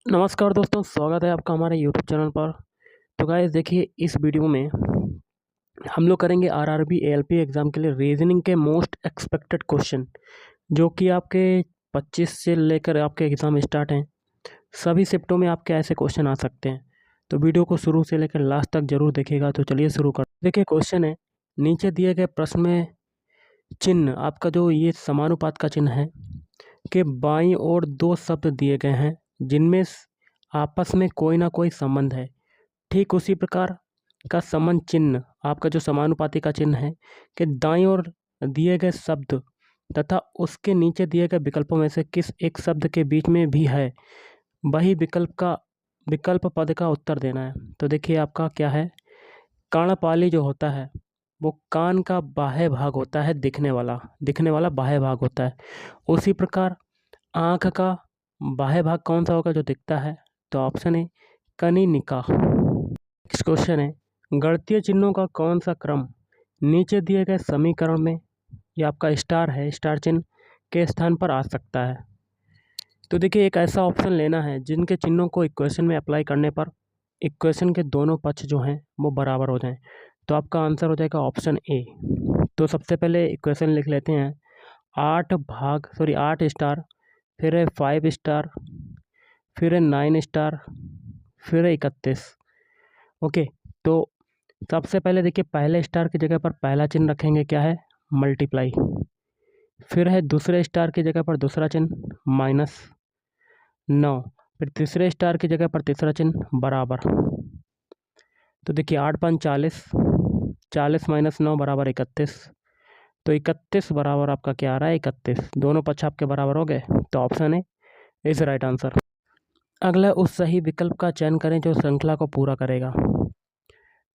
नमस्कार दोस्तों, स्वागत है आपका हमारे यूट्यूब चैनल पर। तो गाइस देखिए, इस वीडियो में हम लोग करेंगे आरआरबी एएलपी एग्ज़ाम के लिए रीजनिंग के मोस्ट एक्सपेक्टेड क्वेश्चन, जो कि आपके 25 से लेकर आपके एग्ज़ाम स्टार्ट हैं। सभी शिफ्टों में आपके ऐसे क्वेश्चन आ सकते हैं, तो वीडियो को शुरू से लेकर लास्ट तक जरूर देखिएगा। तो चलिए शुरू कर। देखिए क्वेश्चन है, नीचे दिए गए प्रश्न में चिन्ह आपका जो ये समानुपात का चिन्ह है के बाईं ओर दो शब्द दिए गए हैं जिनमें आपस में कोई ना कोई संबंध है। ठीक उसी प्रकार का संबंध चिन्ह आपका जो समानुपाती का चिन्ह है कि दाईं ओर दिए गए शब्द तथा उसके नीचे दिए गए विकल्पों में से किस एक शब्द के बीच में भी है, वही विकल्प पद का उत्तर देना है। तो देखिए आपका क्या है, कर्णपाली जो होता है वो कान का बाह्य भाग होता है, दिखने वाला बाह्य भाग होता है। उसी प्रकार आँख का बाह्य भाग कौन सा होगा जो दिखता है, तो option A Kaninika. Next question है, गणितीय चिन्हों का कौन सा क्रम नीचे दिए गए समीकरण में, ये आपका स्टार है, स्टार चिन्ह के स्थान पर आ सकता है। तो देखिए एक ऐसा ऑप्शन लेना है जिनके चिन्हों को इक्वेशन में अप्लाई करने पर इक्वेशन के दोनों पक्ष जो हैं वो बराबर हो जाएं। तो आपका आंसर हो जाएगा ऑप्शन ए। तो सबसे पहले इक्वेशन लिख लेते हैं, 8 स्टार, फिर है 5 स्टार, फिर है 9 स्टार, फिर है 31। ओके, तो सबसे पहले देखिए पहले स्टार की जगह पर पहला चिन्ह रखेंगे, क्या है, मल्टीप्लाई। फिर है दूसरे स्टार की जगह पर दूसरा चिन्ह -9। फिर तीसरे स्टार की जगह पर तीसरा चिन्ह बराबर। तो देखिए 8 5 40, 40 - 9 बराबर 31। तो 31 बराबर आपका क्या आ रहा है, 31। दोनों पक्ष आपके बराबर हो गए, तो option A is right answer. अगला, उस सही विकल्प का चयन करें जो श्रृंखला को पूरा करेगा।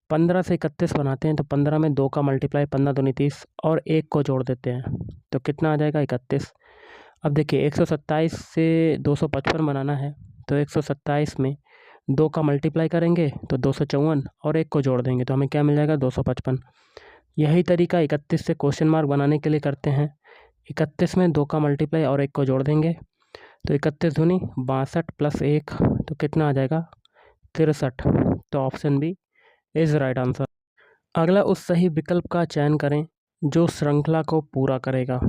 15 से 31 बनाते हैं, तो 15 में 2 का मल्टीप्लाई, 15 दूनी 30 और 1 को जोड़ देते हैं, तो कितना आ जाएगा, 31। अब देखिए 127 से 255 बनाना है, तो 127 में 2 का मल्टीप्लाई करेंगे तो 254 और 1 को जोड़ देंगे, तो हमें क्या मिल जाएगा, 255। यही तरीका 31 से क्वेश्चन मार्क बनाने के लिए करते हैं। 31 में 2 का मल्टीप्लाई और 1 को जोड़ देंगे, तो 31 दूनी 62 प्लस 1, तो कितना आ जाएगा, 63। तो option B is right answer. अगला, उस सही विकल्प का चयन करें जो श्रृंखला को पूरा करेगा।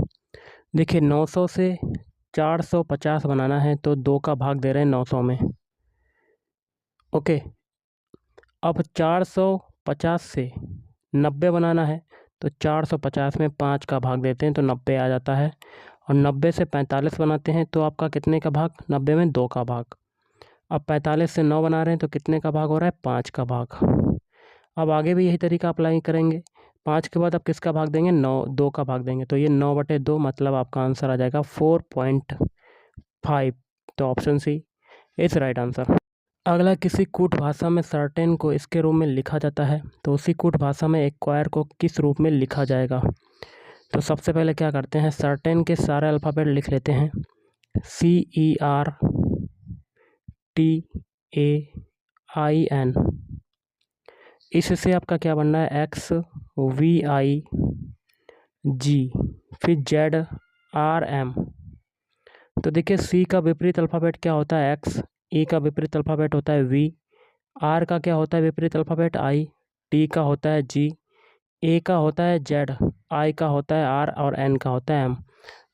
देखिए 900 से 450 बनाना है, तो 2 का भाग दे रहे हैं 900 में। ओके, अब 450 से 90 बनाना है, तो 450 में 5 का भाग देते हैं, तो 90 आ जाता है। और 90 से 45 बनाते हैं, तो आपका कितने का भाग, 90 में 2 का भाग। अब 45 से 9 बना रहे हैं, तो कितने का भाग हो रहा है, 5 का भाग। अब आगे भी यही तरीका अप्लाई करेंगे। 5 के बाद अब किसका भाग देंगे, 2 का भाग देंगे, तो ये 9/2, मतलब आपका आंसर आ जाएगा 4.5। तो option C is right answer. अगला, किसी कूट भाषा में सर्टेन को इसके रूप में लिखा जाता है, तो उसी कूट भाषा में एक्वायर को किस रूप में लिखा जाएगा। तो सबसे पहले क्या करते हैं, सर्टेन के सारे अल्फ़ाबेट लिख लेते हैं, CERTAIN। इससे आपका क्या बनना है, XVIG, फिर ZRM। तो देखिए C का विपरीत अल्फ़ाबेट क्या होता है, X, E का विपरीत अल्फ़ाबेट होता है V, R का क्या होता है विपरीत अल्फ़ाबेट I, T का होता है G, A का होता है Z, I का होता है R और N का होता है M।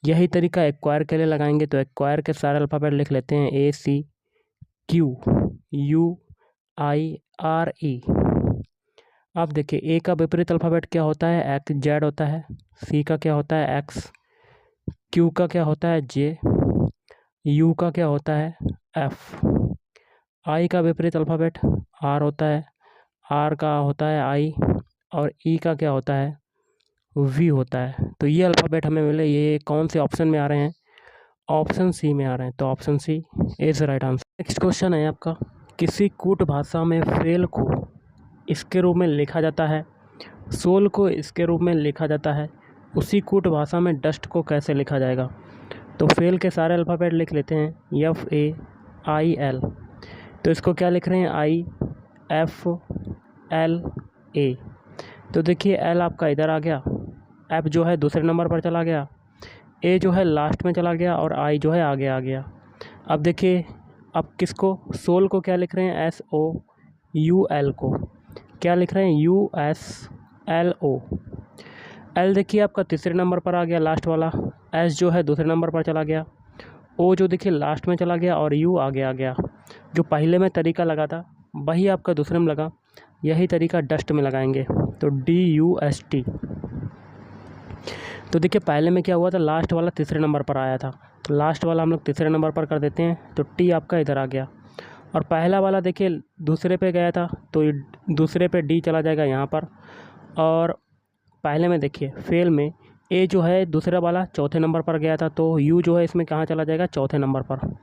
यही तरीका एक्वायर के लिए लगाएंगे, तो एक्वायर के सारे अल्फ़ाबेट लिख लेते हैं, ACQUIRE। अब देखिए ए का विपरीत अल्फ़ाबेट क्या होता है, Z होता है, C का क्या होता है, X, Q का क्या होता है, J, U का क्या होता है, F, I का विपरीत अल्फ़ाबेट R होता है, R का होता है I, और E का क्या होता है, V होता है। तो ये अल्फ़ाबेट हमें मिले, ये कौन से ऑप्शन में आ रहे हैं, ऑप्शन सी में आ रहे हैं, तो option C is right answer. Next question है आपका, किसी कूट भाषा में फेल को इसके रूप में लिखा जाता है, सोल को इसके रूप में लिखा जाता है, उसी कूट भाषा में डस्ट को कैसे लिखा जाएगा। तो फेल के सारे अल्फ़ाबेट लिख लेते हैं, FAIL। तो इसको क्या लिख रहे हैं, IFLA। तो देखिए L आपका इधर आ गया, F जो है दूसरे नंबर पर चला गया, A जो है लास्ट में चला गया, और I जो है आगे आ गया। अब देखिए अब किसको, सोल को क्या लिख रहे हैं, SOUL को क्या लिख रहे हैं, USLO। L देखिए आपका तीसरे नंबर पर आ गया लास्ट वाला, S जो है दूसरे नंबर पर चला गया, O जो देखिए लास्ट में चला गया और U आगे आ गया। जो पहले में तरीका लगा था वही आपका दूसरे में लगा, यही तरीका डस्ट में लगाएंगे, तो DUST। तो देखिए पहले में क्या हुआ था, लास्ट वाला तीसरे नंबर पर आया था, तो लास्ट वाला हम लोग तीसरे नंबर पर कर देते हैं, तो T आपका इधर आ गया। और पहला वाला देखिए दूसरे पे गया था, तो दूसरे पे D चला जाएगा यहाँ पर। और पहले में देखिए फेल में A जो है दूसरा वाला चौथे नंबर पर गया था, तो U जो है इसमें कहाँ चला जाएगा, चौथे नंबर पर।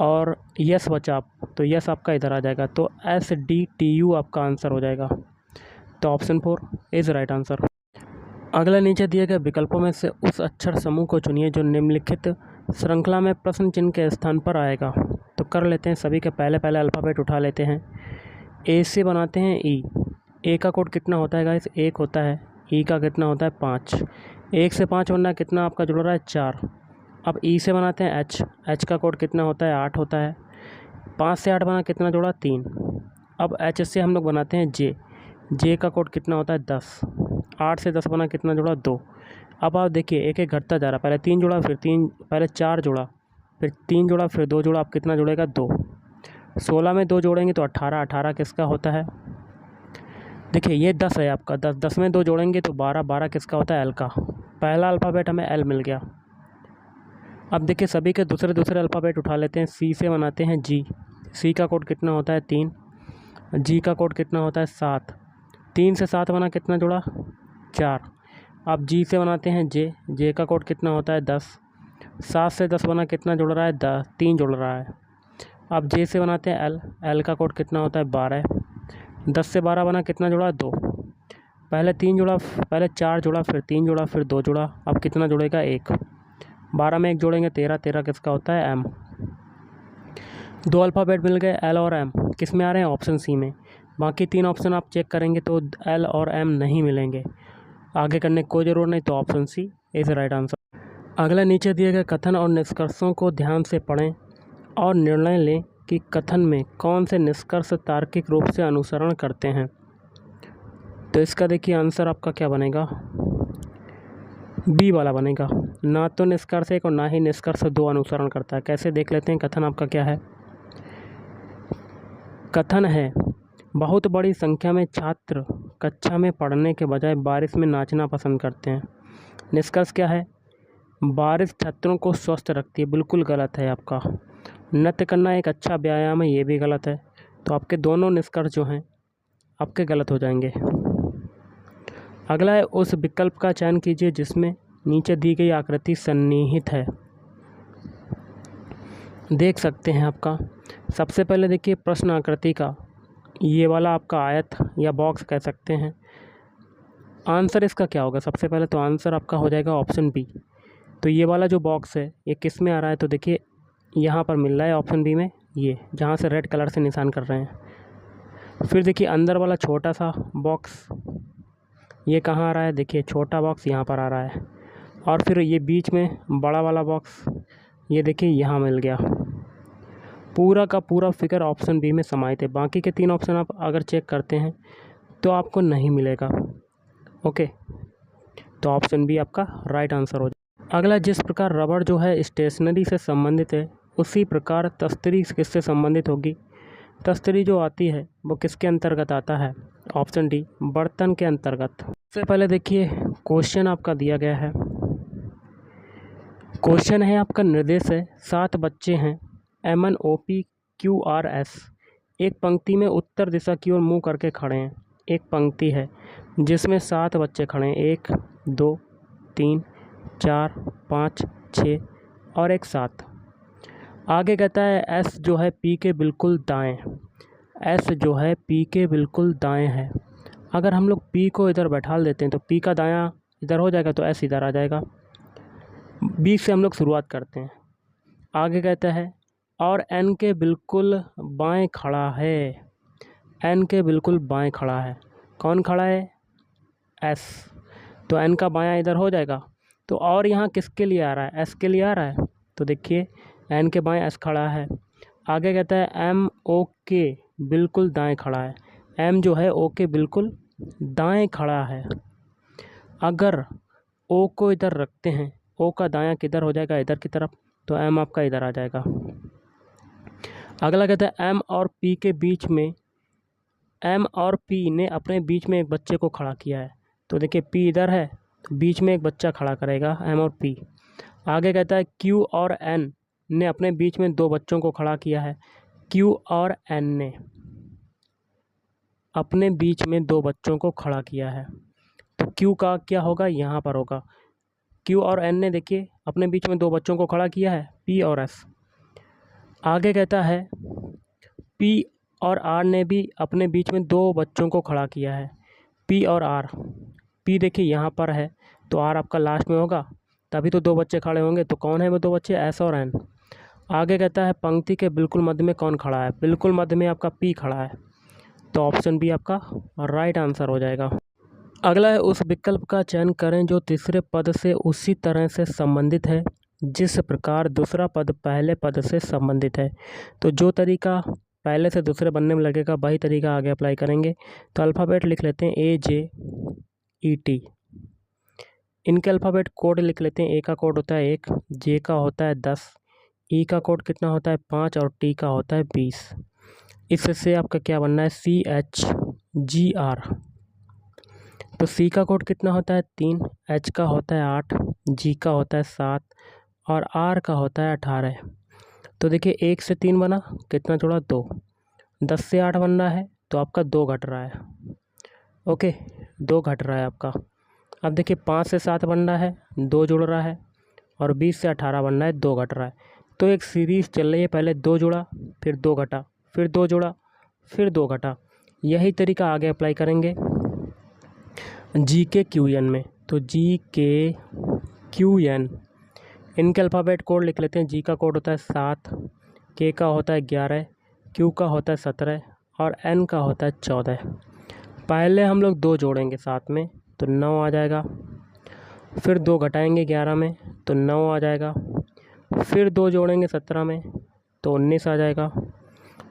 और यस बचा आप, तो यस आपका इधर आ जाएगा, तो SDTU आपका आंसर हो जाएगा। तो ऑप्शन 4 इज़ राइट आंसर। अगला नीचे दिए गए विकल्पों में से उस अक्षर समूह को चुनिए जो निम्नलिखित श्रृंखला में प्रश्न चिन्ह के स्थान पर आएगा। तो कर लेते हैं, सभी के पहले पहले अल्फ़ाबेट उठा लेते हैं। ए से बनाते हैं ई। ए का कोड कितना होता है गाइस, 1 होता है। ई का कितना होता है, 5। 1 से 5 बनना कितना आपका जुड़ रहा है, 4। अब ई से बनाते हैं एच। एच का कोड कितना होता है, 8 होता है। 5 से 8 बना कितना जुड़ा, 3। अब एच से हम लोग बनाते हैं जे। जे का कोड कितना होता है, 10। 8 से 10 बना कितना जुड़ा, 2। अब आप देखिए एक एक घटता जा रहा है, पहले 3 जुड़ा, फिर 3, पहले 4 जुड़ा, फिर 3 जुड़ा, फिर 2 जुड़ा, अब कितना जुड़ेगा, 2। 16 में 2 जोड़ेंगे तो 18। 18 किसका होता है, देखिए ये 10 है आपका, 10। 10 में 2 जोड़ेंगे तो 12। 12 किसका होता है, एल का। पहला अल्फ़ाबेट हमें एल मिल गया। अब देखिए सभी के दूसरे दूसरे अल्फ़ाबेट उठा लेते हैं। सी से बनाते हैं जी। सी का कोड कितना होता है, 3। जी का कोड कितना होता है, 7। 3 से 7 बना कितना जुड़ा, 4। अब जी से बनाते हैं जे। जे का कोड कितना होता है, 10। 7 से 10 बना कितना जुड़ रहा है, 10, 3 जुड़ रहा है। अब जे से बनाते हैं एल। एल का कोड कितना होता है, 12। 10 से 12 बना कितना जुड़ा, 2। पहले 3 जुड़ा, पहले 4 जुड़ा, फिर 3 जुड़ा, फिर 2 जुड़ा, अब कितना जुड़ेगा, 1। 12 में 1 जोड़ेंगे 13। 13 किसका होता है, एम। 2 अल्फ़ाबेट मिल गए, एल और एम। किस में आ रहे हैं, ऑप्शन सी में। बाकी 3 ऑप्शन आप चेक करेंगे तो एल और एम नहीं मिलेंगे, आगे करने की कोई ज़रूरत नहीं, तो option C is right answer. अगला नीचे दिए गए कथन और निष्कर्षों को ध्यान से पढ़ें और निर्णय लें कि कथन में कौन से निष्कर्ष तार्किक रूप से अनुसरण करते हैं। तो इसका देखिए आंसर आपका क्या बनेगा, बी वाला बनेगा। ना तो निष्कर्ष 1 और ना ही निष्कर्ष 2 अनुसरण करता है। कैसे देख लेते हैं, कथन आपका क्या है। कथन है, बहुत बड़ी संख्या में छात्र कक्षा में पढ़ने के बजाय बारिश में नाचना पसंद करते हैं। निष्कर्ष क्या है, बारिश छात्रों को स्वस्थ रखती है। बिल्कुल गलत है आपका। नृत्य करना एक अच्छा व्यायाम है, ये भी गलत है। तो आपके दोनों निष्कर्ष जो हैं आपके गलत हो जाएंगे। अगला है, उस विकल्प का चयन कीजिए जिसमें नीचे दी गई आकृति सन्निहित है। देख सकते हैं आपका सबसे पहले देखिए प्रश्न आकृति का ये वाला आपका आयत या बॉक्स कह सकते हैं। आंसर इसका क्या होगा, सबसे पहले तो आंसर आपका हो जाएगा ऑप्शन बी। तो ये वाला जो बॉक्स है ये किस में आ रहा है, तो देखिए यहाँ पर मिल रहा है ऑप्शन बी में, ये जहाँ से रेड कलर से निशान कर रहे हैं। फिर देखिए अंदर वाला छोटा सा बॉक्स ये कहाँ आ रहा है, देखिए छोटा बॉक्स यहाँ पर आ रहा है। और फिर ये बीच में बड़ा वाला बॉक्स ये देखिए यहाँ मिल गया। पूरा का पूरा फिगर ऑप्शन बी में समाहित है। बाकी के 3 ऑप्शन आप अगर चेक करते हैं तो आपको नहीं मिलेगा। ओके, तो ऑप्शन बी आपका राइट आंसर हो जाए। अगला, जिस प्रकार रबड़ जो है स्टेशनरी से संबंधित है उसी प्रकार तस्तरी किससे संबंधित होगी। तस्तरी जो आती है वो किसके अंतर्गत आता है, ऑप्शन डी बर्तन के अंतर्गत। सबसे पहले देखिए क्वेश्चन आपका दिया गया है। क्वेश्चन है आपका, निर्देश है 7 बच्चे हैं MNOPQRS एक पंक्ति में उत्तर दिशा की ओर मुँह करके खड़े हैं। एक पंक्ति है जिसमें 7 बच्चे खड़े हैं, 1 2 3 4 5 6 और एक 7। आगे कहता है एस जो है पी के बिल्कुल दाएं। एस जो है पी के बिल्कुल दाएं है। अगर हम लोग पी को इधर बैठा देते हैं तो पी का दायां इधर हो जाएगा, तो एस इधर आ जाएगा। बी से हम लोग शुरुआत करते हैं। आगे कहता है और एन के बिल्कुल बाएं खड़ा है। एन के बिल्कुल बाएं खड़ा है, कौन खड़ा है, एस। तो एन का बायां इधर हो जाएगा। तो और यहाँ किसके लिए आ रहा है, एस के लिए आ रहा है। तो देखिए एन के बाएं एस खड़ा है। आगे कहता है एम ओ के बिल्कुल दाएं खड़ा है। एम जो है ओ के बिल्कुल दाएं खड़ा है। अगर ओ को इधर रखते हैं, ओ का दायां किधर हो जाएगा, इधर की तरफ, तो एम आपका इधर आ जाएगा। अगला कहता है एम और पी के बीच में, एम और पी ने अपने बीच में एक बच्चे को खड़ा किया है। तो देखिए पी इधर है, तो बीच में एक बच्चा खड़ा करेगा एम और पी। आगे कहता है क्यू और एन ने अपने बीच में दो बच्चों को खड़ा किया है। क्यू और एन ने अपने बीच में दो बच्चों को खड़ा किया है। तो क्यू का क्या होगा, यहाँ पर होगा। क्यू और एन ने देखिए अपने बीच में दो बच्चों को खड़ा किया है, पी और एस। आगे कहता है पी और आर ने भी अपने बीच में दो बच्चों को खड़ा किया है, पी और आर। पी देखिए यहाँ पर है, तो आर आपका लास्ट में होगा, तभी तो दो बच्चे खड़े होंगे। तो कौन है वो दो बच्चे, एस और एन। आगे कहता है पंक्ति के बिल्कुल मध्य में कौन खड़ा है, बिल्कुल मध्य में आपका पी खड़ा है। तो ऑप्शन बी आपका राइट आंसर हो जाएगा। अगला है उस विकल्प का चयन करें जो तीसरे पद से उसी तरह से संबंधित है जिस प्रकार दूसरा पद पहले पद से संबंधित है। तो जो तरीका पहले से दूसरे बनने में लगेगा वही तरीका आगे अप्लाई करेंगे। तो अल्फ़ाबेट लिख लेते हैं ए जे ई टी। इनके अल्फ़ाबेट कोड लिख लेते हैं। ए का कोड होता है 1, जे का होता है 10, ई का कोड कितना होता है 5 और टी का होता है 20। इससे आपका क्या बनना है, सी एच जी आर। तो सी का कोड कितना होता है 3, एच का होता है 8, जी का होता है 7 और आर का होता है 18। तो देखिए 1 से 3 बना, कितना जोड़ा 2। 10 से 8 बनना है तो आपका 2 घट रहा है। ओके, 2 घट रहा है आपका। अब देखिए 5 से 7 बनना है, 2 जुड़ रहा है, और 20 से 18 बनना है, 2 घट रहा है। तो एक सीरीज़ चल रही है, पहले 2 जुड़ा, फिर 2 घटा, फिर 2 जुड़ा, फिर 2 घटा। यही तरीका आगे अप्लाई करेंगे जी के क्यू एन में। तो जी के क्यू एन, इनके अल्फ़ाबेट कोड लिख लेते हैं। जी का कोड होता है 7, के का होता है 11, क्यू का होता है 17 और एन का होता है 14। पहले हम लोग 2 जोड़ेंगे साथ में तो 9 आ जाएगा, फिर 2 घटाएंगे 11 में तो 9 आ जाएगा, फिर 2 जोड़ेंगे 17 में तो 19 आ जाएगा,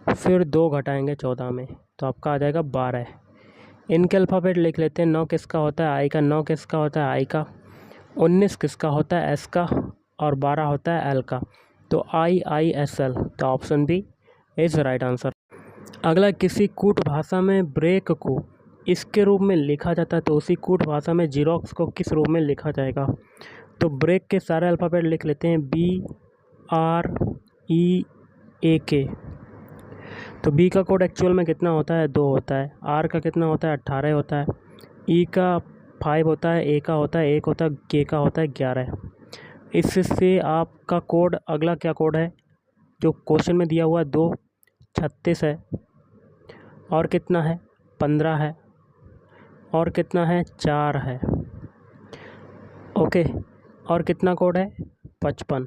फिर 2 घटाएंगे 14 में तो आपका आ जाएगा 12। इनके अल्फ़ाबेट लिख लेते हैं। 9 किसका होता है, आई का। 9 किसका होता है, आई का। 19 किसका होता है, एस का। और 12 होता है एल का। तो आई एस एल। तो option B is right answer. अगला, किसी कूट भाषा में ब्रेक को इसके रूप में लिखा जाता है तो उसी कूट भाषा में जीरोक्स को किस रूप में लिखा जाएगा। तो ब्रेक के सारे अल्फ़ाबेट लिख लेते हैं। बी आर ई ए के। तो बी का कोड एक्चुअल में कितना होता है, 2 होता है। आर का कितना होता है, 18 होता है। ई का 5 होता है, ए का होता है 1 होता है, के का होता है 11। इससे आपका कोड, अगला क्या कोड है जो क्वेश्चन में दिया हुआ है, 2 36 है, और कितना है 15 है, और कितना है 4 है। ओके, और कितना कोड है 55।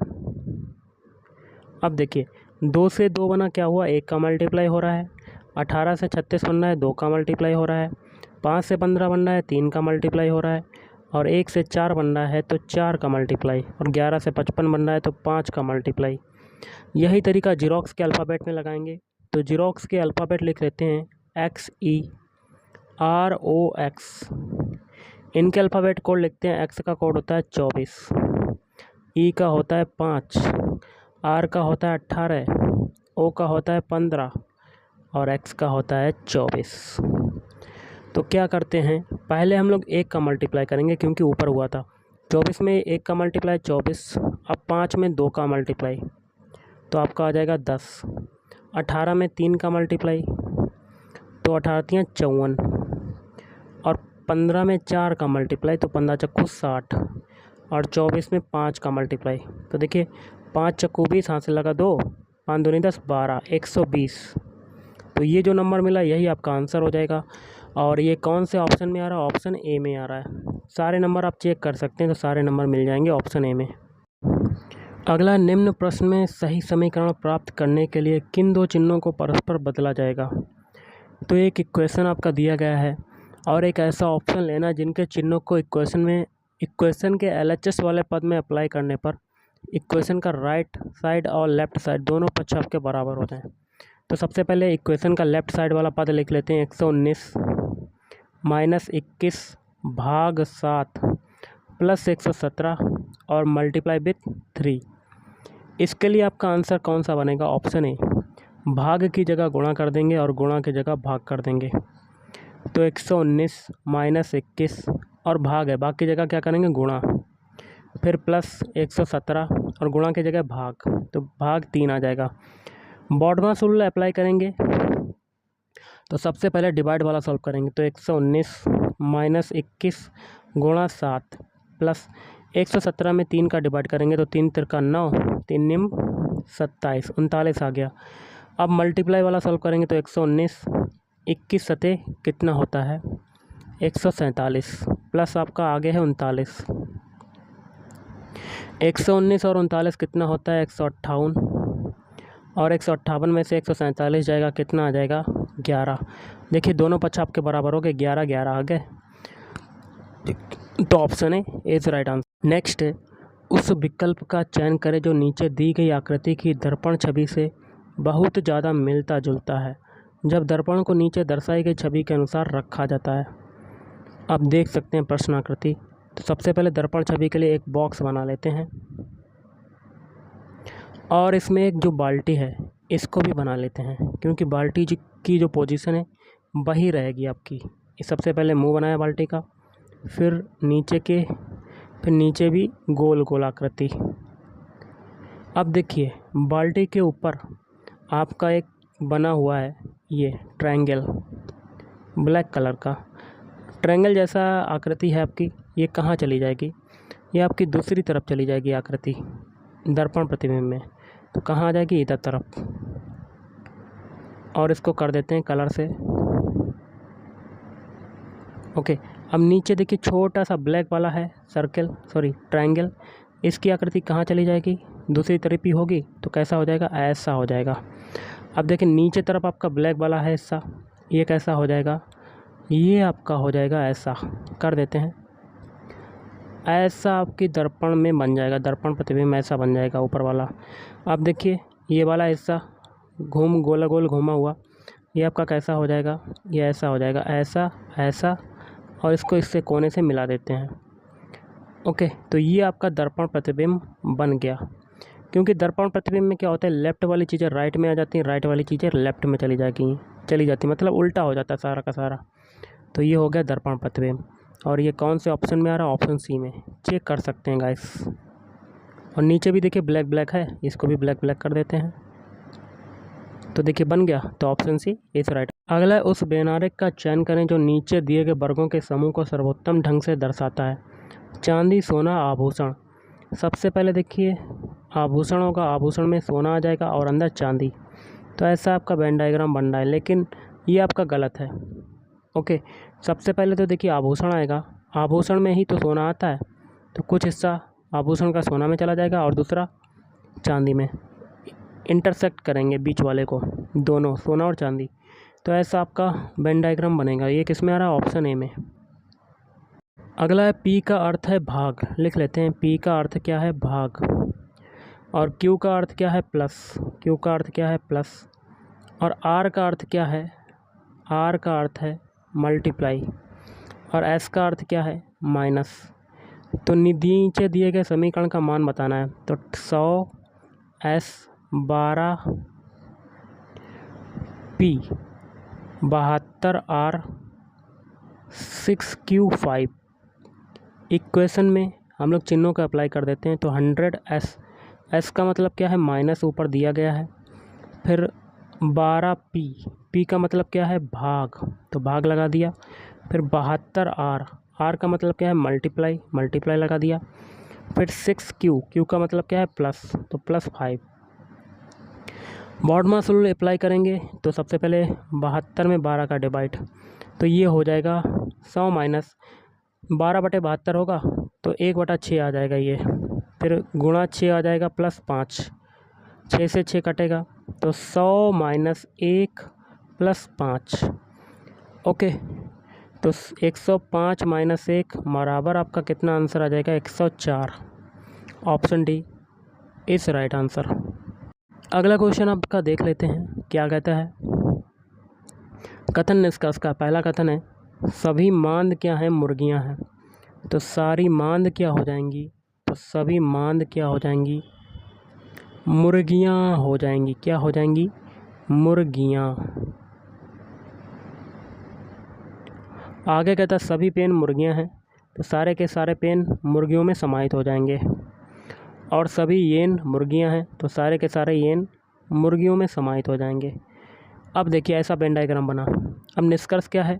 अब देखिए 2 से 2 बना, क्या हुआ 1 का मल्टीप्लाई हो रहा है। 18 से 36 बनना है, 2 का मल्टीप्लाई हो रहा है। 5 से 15 बनना है, 3 का मल्टीप्लाई हो रहा है। और 1 से 4 बनना है तो 4 का मल्टीप्लाई। और 11 से 55 बनना है तो 5 का मल्टीप्लाई। यही तरीका जीरोक्स के अल्फ़ाबेट में लगाएंगे। तो जीरोक्स के अल्फ़ाबेट लिख लेते हैं XEROX। इनके अल्फ़ाबेट कोड लिखते हैं। एक्स का कोड होता है 24, ई का होता है 5, आर का होता है 18, ओ का होता है 15 और एक्स का होता है 24। तो क्या करते हैं, पहले हम लोग 1 का मल्टीप्लाई करेंगे क्योंकि ऊपर हुआ था। 24 में 1 का मल्टीप्लाई 24, अब 5 में 2 का मल्टीप्लाई तो आपका आ जाएगा 10। 18 में 3 का मल्टीप्लाई तो 18 3 54, और 15 में 4 का मल्टीप्लाई तो 15 चक्कू 60, और 24 में 5 का मल्टीप्लाई। तो देखिए 5 चक्कू 20, हाथ से लगा 2, 5 दूनी 10, 12, 120। तो ये जो नंबर मिला यही आपका आंसर हो जाएगा। और ये कौन से ऑप्शन में आ रहा है, ऑप्शन ए में आ रहा है। सारे नंबर आप चेक कर सकते हैं तो सारे नंबर मिल जाएंगे ऑप्शन ए में। अगला, निम्न प्रश्न में सही समीकरण प्राप्त करने के लिए किन 2 चिन्हों को परस्पर बदला जाएगा। तो एक इक्वेशन आपका दिया गया है और एक ऐसा ऑप्शन लेना जिनके चिन्हों को इक्वेशन के LHS वाले पद में अप्लाई करने पर इक्वेशन का राइट साइड और लेफ़्ट साइड दोनों पक्ष आपके बराबर हो जाएं। तो सबसे पहले इक्वेशन का लेफ़्ट साइड वाला पद लिख लेते हैं 119 माइनस 21 भाग 7 प्लस 117 और मल्टीप्लाई विथ 3। इसके लिए आपका आंसर कौन सा बनेगा? ऑप्शन ए, भाग की जगह गुणा कर देंगे और गुणा की जगह भाग कर देंगे। तो 119 माइनस 21 और भाग है, भाग की जगह क्या करेंगे? गुणा, फिर प्लस 117 और गुणा की जगह भाग, तो भाग 3 आ जाएगा। बॉडमा रूल अप्लाई करेंगे तो सबसे पहले डिवाइड वाला सॉल्व करेंगे। तो 119 माइनस 21 गुणा 7 प्लस 117 में 3 का डिवाइड करेंगे तो 3 तिरका 9, 3 निम 27, 39 आ गया। अब मल्टीप्लाई वाला सॉल्व करेंगे तो 119 21 सते कितना होता है? 147 प्लस आपका आगे है 39। 119 और 39 कितना होता है? 158 और 158 में से 147 जाएगा, कितना आ जाएगा? 11। देखिए दोनों पक्ष आपके बराबर हो गए, 11 11 आ गए। तो option A is right answer. Next है, उस विकल्प का चयन करें जो नीचे दी गई आकृति की दर्पण छवि से बहुत ज़्यादा मिलता जुलता है जब दर्पण को नीचे दर्शाई गई छवि के अनुसार रखा जाता है। अब देख सकते हैं प्रश्न आकृति। तो सबसे पहले दर्पण छवि के लिए एक बॉक्स बना लेते हैं और इसमें एक जो बाल्टी है इसको भी बना लेते हैं, क्योंकि बाल्टी की जो पोजीशन है वही रहेगी आपकी। सबसे पहले मुंह बनाया बाल्टी का, फिर नीचे भी गोल गोल आकृति। अब देखिए बाल्टी के ऊपर आपका एक बना हुआ है ये ट्रायंगल, ब्लैक कलर का ट्रायंगल जैसा आकृति है आपकी। ये कहाँ चली जाएगी? ये आपकी दूसरी तरफ चली जाएगी आकृति दर्पण प्रतिबिंब में। तो कहाँ आ जाएगी? इधर तरफ। और इसको कर देते हैं कलर से। ओके, अब नीचे देखिए छोटा सा ब्लैक वाला है ट्रायंगल, इसकी आकृति कहाँ चली जाएगी? दूसरी तरफ ही होगी। तो कैसा हो जाएगा? ऐसा हो जाएगा। अब देखिए नीचे तरफ आपका ब्लैक वाला है हिस्सा, ये कैसा हो जाएगा? ये आपका हो जाएगा ऐसा। कर देते हैं, ऐसा आपकी दर्पण में बन जाएगा, दर्पण प्रतिबिंब ऐसा बन जाएगा ऊपर वाला। अब देखिए ये वाला हिस्सा गोला गोल घूमा हुआ, ये आपका कैसा हो जाएगा? ये ऐसा हो जाएगा, ऐसा ऐसा, और इसको इससे कोने से मिला देते हैं। ओके, तो ये आपका दर्पण प्रतिबिंब बन गया। क्योंकि दर्पण प्रतिबिंब में क्या होता है, लेफ़्ट वाली चीज़ें राइट में आ जाती हैं, राइट वाली चीज़ें लेफ़्ट में चली जाती, मतलब उल्टा हो जाता है सारा का सारा। तो ये हो गया दर्पण प्रतिबिंब। और ये कौन से ऑप्शन में आ रहा है? ऑप्शन सी में। चेक कर सकते हैं गाइस। और नीचे भी देखिए ब्लैक ब्लैक है, इसको भी ब्लैक ब्लैक कर देते हैं। तो देखिए बन गया। तो ऑप्शन सी इज राइट। अगला, उस बेनारेक का चयन करें जो नीचे दिए गए वर्गों के समूह को सर्वोत्तम ढंग से दर्शाता है। चांदी, सोना, आभूषण। सबसे पहले देखिए आभूषण होगा, आभूषण में सोना आ जाएगा और अंदर चांदी। तो ऐसा आपका वेन डायग्राम बन रहा है, लेकिन ये आपका गलत है। ओके, सबसे पहले तो देखिए आभूषण आएगा, आभूषण में ही तो सोना आता है, तो कुछ हिस्सा आभूषण का सोना में चला जाएगा और दूसरा चांदी में। इंटरसेक्ट करेंगे बीच वाले को, दोनों सोना और चांदी। तो ऐसा आपका वेन डायग्राम बनेगा। ये किस में आ रहा है? ऑप्शन ए में। अगला है पी का अर्थ है भाग। लिख लेते हैं, पी का अर्थ क्या है? भाग। और क्यू का अर्थ क्या है? प्लस। क्यू का अर्थ क्या है? प्लस। और आर का अर्थ क्या है? आर का अर्थ है मल्टीप्लाई। और एस का अर्थ क्या है? माइनस। तो नीचे दिए गए समीकरण का मान बताना है। तो 100 S 12 P 72 R 6 Q 5। Equation में हम लोग चिन्हों का अप्लाई कर देते हैं। तो 100 एस, एस का मतलब क्या है? माइनस, ऊपर दिया गया है। फिर 12 पी, पी का मतलब क्या है? भाग, तो भाग लगा दिया। फिर 72 आर, आर का मतलब क्या है? मल्टीप्लाई, मल्टीप्लाई लगा दिया। फिर 6 क्यू, क्यू का मतलब क्या है? प्लस, तो प्लस 5। बॉडमास रूल अप्लाई करेंगे तो सबसे पहले 72 में 12 का डिवाइड, तो ये हो जाएगा 100 माइनस 12/72 होगा, तो 1/6 आ जाएगा ये। फिर गुणा 6 आ जाएगा प्लस 5, 6 से 6 कटेगा, तो 100 माइनस 1 प्लस 5। ओके, तो 105 माइनस 1 बराबर आपका कितना आंसर आ जाएगा? 104। Option D is right answer. अगला क्वेश्चन आपका देख लेते हैं, क्या कहता है। कथन निष्कर्ष का पहला कथन है, सभी मांद क्या हैं, मुर्गियां हैं। तो सारी मांद क्या हो जाएंगी, तो सभी मांद क्या हो जाएंगी, मुर्गियां हो जाएंगी। क्या हो जाएंगी, मुर्गियां। आगे कहता है सभी पेन मुर्गियां हैं, तो सारे के सारे पेन मुर्गियों में समाहित हो जाएंगे। और सभी येन मुर्गियां हैं, तो सारे के सारे येन मुर्गियों में समाहित हो जाएंगे। अब देखिए ऐसा पेन डायग्राम बना। अब निष्कर्ष क्या है,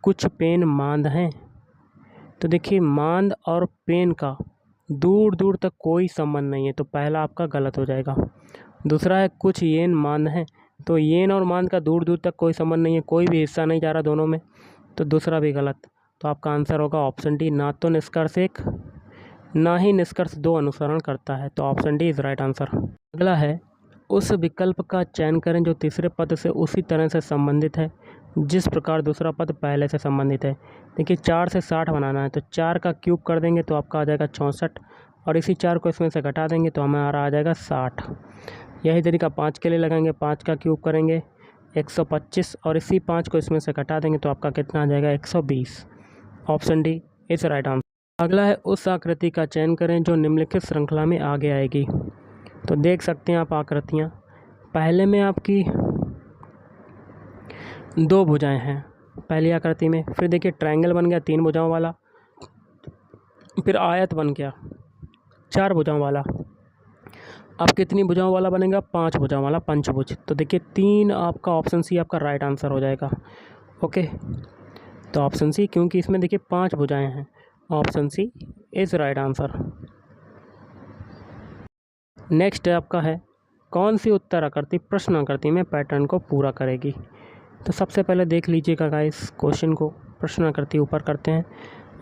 कुछ पेन मांद हैं। तो देखिए मांद और पेन का दूर दूर तक कोई संबंध नहीं है, तो पहला आपका गलत हो जाएगा। दूसरा है कुछ येन मांद हैं, तो येन और मांद का दूर दूर तक कोई संबंध नहीं है, कोई भी हिस्सा नहीं जा रहा दोनों में, तो दूसरा भी गलत। तो आपका आंसर होगा ऑप्शन डी, ना तो निष्कर्ष एक ना ही निष्कर्ष दो अनुसरण करता है। तो option D is right answer. अगला है, उस विकल्प का चयन करें जो तीसरे पद से उसी तरह से संबंधित है जिस प्रकार दूसरा पद पहले से संबंधित है। देखिए 4 से 60 बनाना है, तो 4 का क्यूब कर देंगे तो आपका आ जाएगा 64, और इसी 4 को इसमें से घटा देंगे तो हमारा आ जाएगा 60। यही तरीका 5 के लिए लगाएंगे, 5 का क्यूब करेंगे 125, और इसी 5 को इसमें से घटा देंगे तो आपका कितना आ जाएगा 120। Option D is right answer. अगला है, उस आकृति का चयन करें जो निम्नलिखित श्रृंखला में आगे आएगी। तो देख सकते हैं आप आकृतियाँ, पहले में आपकी 2 भुजाएं हैं पहली आकृति में, फिर देखिए ट्रायंगल बन गया 3 भुजाओं वाला, फिर आयत बन गया 4 भुजाओं वाला। अब कितनी भुजाओं वाला बनेगा, 5 भुजाओं वाला, पंचभुज। तो देखिए 3 आपका ऑप्शन सी आपका राइट आंसर हो जाएगा। ओके, तो ऑप्शन सी, क्योंकि इसमें देखिए 5 भुजाएं हैं, option C is right answer. Next आपका है, कौन सी उत्तर आकृति प्रश्न आकृति में पैटर्न को पूरा करेगी। तो सबसे पहले देख लीजिएगा गाइस क्वेश्चन को, प्रश्न आकृति ऊपर करते हैं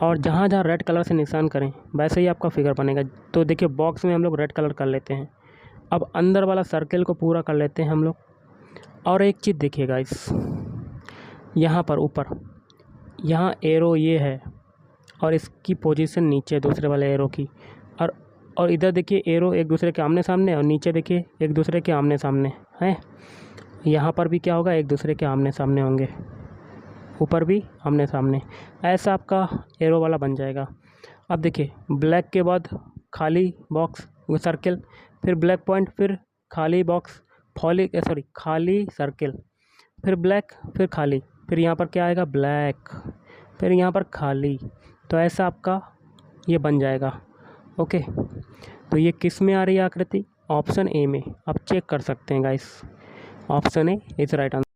और जहाँ जहाँ रेड कलर से निशान करें वैसे ही आपका फिगर बनेगा। तो देखिए बॉक्स में हम लोग रेड कलर कर लेते हैं। अब अंदर वाला सर्कल को पूरा कर लेते हैं हम लोग। और एक चीज़ देखिए गाइस, यहाँ पर ऊपर यहाँ एरो ये है और इसकी पोजीशन नीचे दूसरे वाले एरो की, और इधर देखिए एरो एक दूसरे के आमने सामने, और नीचे देखिए एक दूसरे के आमने सामने हैं। यहाँ पर भी क्या होगा, एक दूसरे के आमने सामने होंगे, ऊपर भी आमने सामने, ऐसा आपका एरो वाला बन जाएगा। अब देखिए ब्लैक के बाद खाली बॉक्स सर्कल, फिर ब्लैक पॉइंट, फिर खाली बॉक्स, खाली सर्कल, फिर ब्लैक, फिर खाली, फिर यहाँ पर क्या आएगा ब्लैक, फिर यहाँ पर खाली। तो ऐसा आपका ये बन जाएगा। ओके, तो ये किस में आ रही है आकृति, ऑप्शन ए में। आप चेक कर सकते हैं guys, option A is right answer.